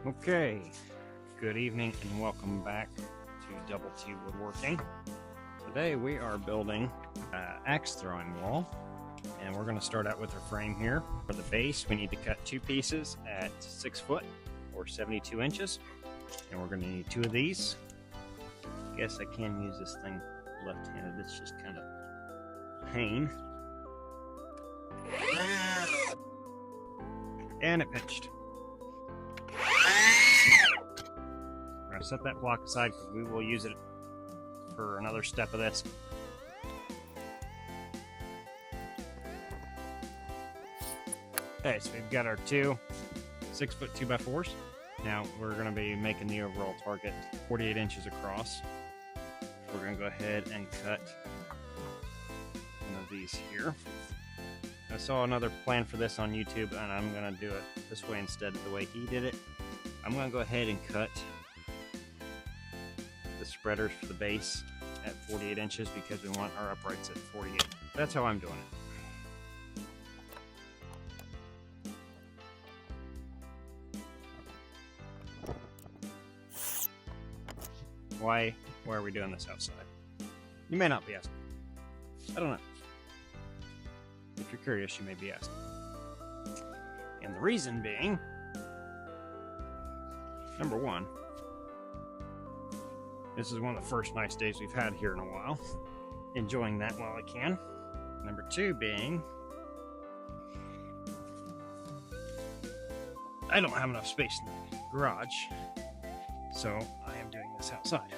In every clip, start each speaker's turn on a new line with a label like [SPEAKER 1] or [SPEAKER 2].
[SPEAKER 1] Okay, good evening and welcome back to Double T Woodworking. Today we are building axe throwing wall, and we're going to start out with our frame here. For the base, we need to cut two pieces at 6 foot or 72 inches, and we're going to need two of these. Guess I can use this thing left-handed. It's just kind of pain. And it pinched. We're going to set that block aside because we will use it for another step of this. Okay, so we've got our two 6 foot 2x4s. Now we're going to be making the overall target 48 inches across. We're going to go ahead and cut one of these here. I saw another plan for this on YouTube, and I'm going to do it this way instead of the way he did it. I'm going to go ahead and cut the spreaders for the base at 48 inches because we want our uprights at 48. That's how I'm doing it. Why are we doing this outside? You may not be asking. I don't know. If you're curious, you may be asking. And the reason being, number one, this is one of the first nice days we've had here in a while. Enjoying that while I can. Number two being, I don't have enough space in the garage, so I am doing this outside.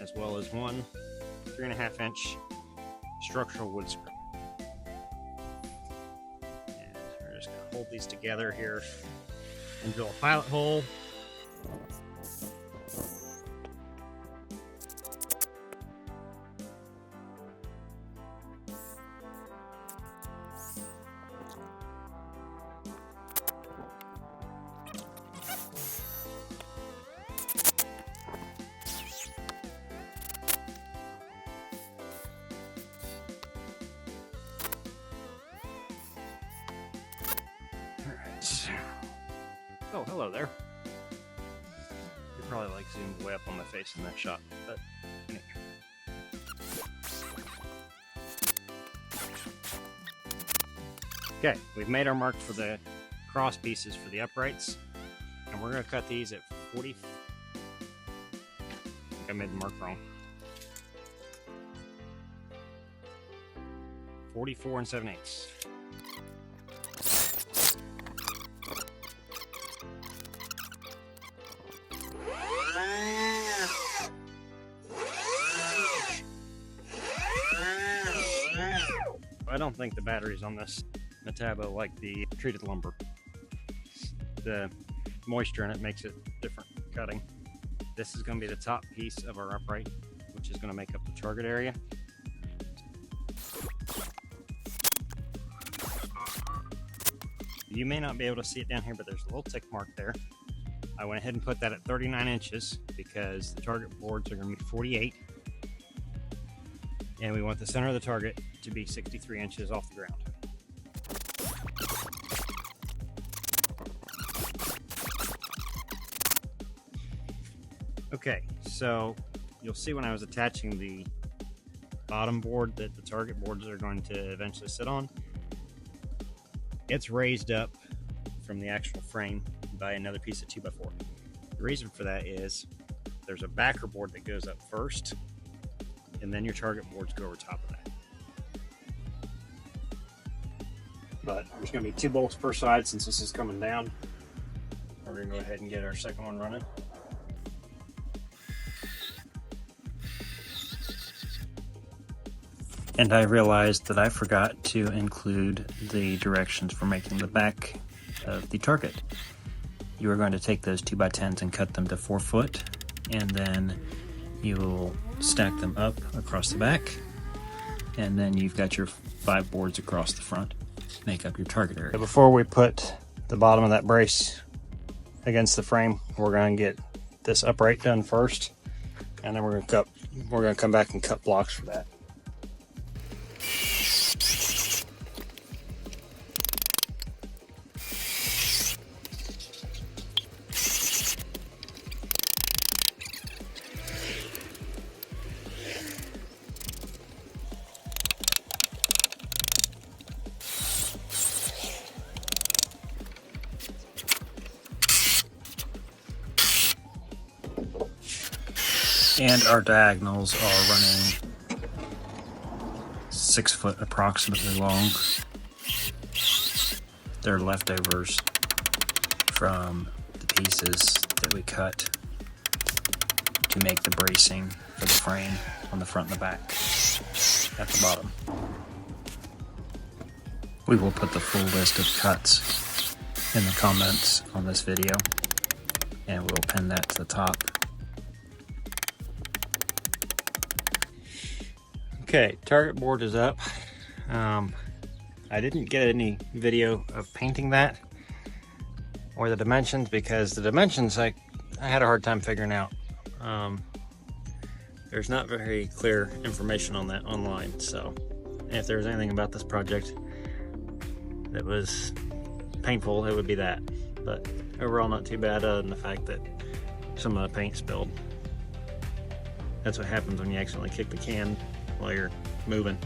[SPEAKER 1] As well as one 3.5 inch structural wood screw. And we're just going to hold these together here and drill a pilot hole. Oh, hello there. You probably like zoomed way up on my face in that shot, but anyway. Okay, we've made our mark for the cross pieces for the uprights, and we're going to cut these at 40. I think I made the mark wrong. 44 7/8. I don't think the batteries on this Metabo like the treated lumber. The moisture in it makes it different cutting. This is going to be the top piece of our upright, which is going to make up the target area. You may not be able to see it down here, but there's a little tick mark there. I went ahead and put that at 39 inches because the target boards are going to be 48. And we want the center of the target to be 63 inches off the ground. Okay, so you'll see when I was attaching the bottom board that the target boards are going to eventually sit on, it's raised up from the actual frame by another piece of 2x4. The reason for that is there's a backer board that goes up first, and then your target boards go over top of that. But there's going to be 2 bolts per side since this is coming down. We're going to go ahead and get our second one running. And I realized that I forgot to include the directions for making the back of the target. You are going to take those 2x10s and cut them to 4 foot, and then you will stack them up across the back, and then you've got your 5 boards across the front. Make up your target area. Before we put the bottom of that brace against the frame, we're going to get this upright done first, and then we're going to come back and cut blocks for that. And our diagonals are running 6 foot approximately long. They're leftovers from the pieces that we cut to make the bracing for the frame on the front and the back at the bottom. We will put the full list of cuts in the comments on this video, and we'll pin that to the top. Okay, target board is up. I didn't get any video of painting that or the dimensions, because the dimensions I had a hard time figuring out. There's not very clear information on that online, so if there was anything about this project that was painful, it would be that. But overall, not too bad, other than the fact that some of the paint spilled. That's what happens when you accidentally kick the can while you're moving.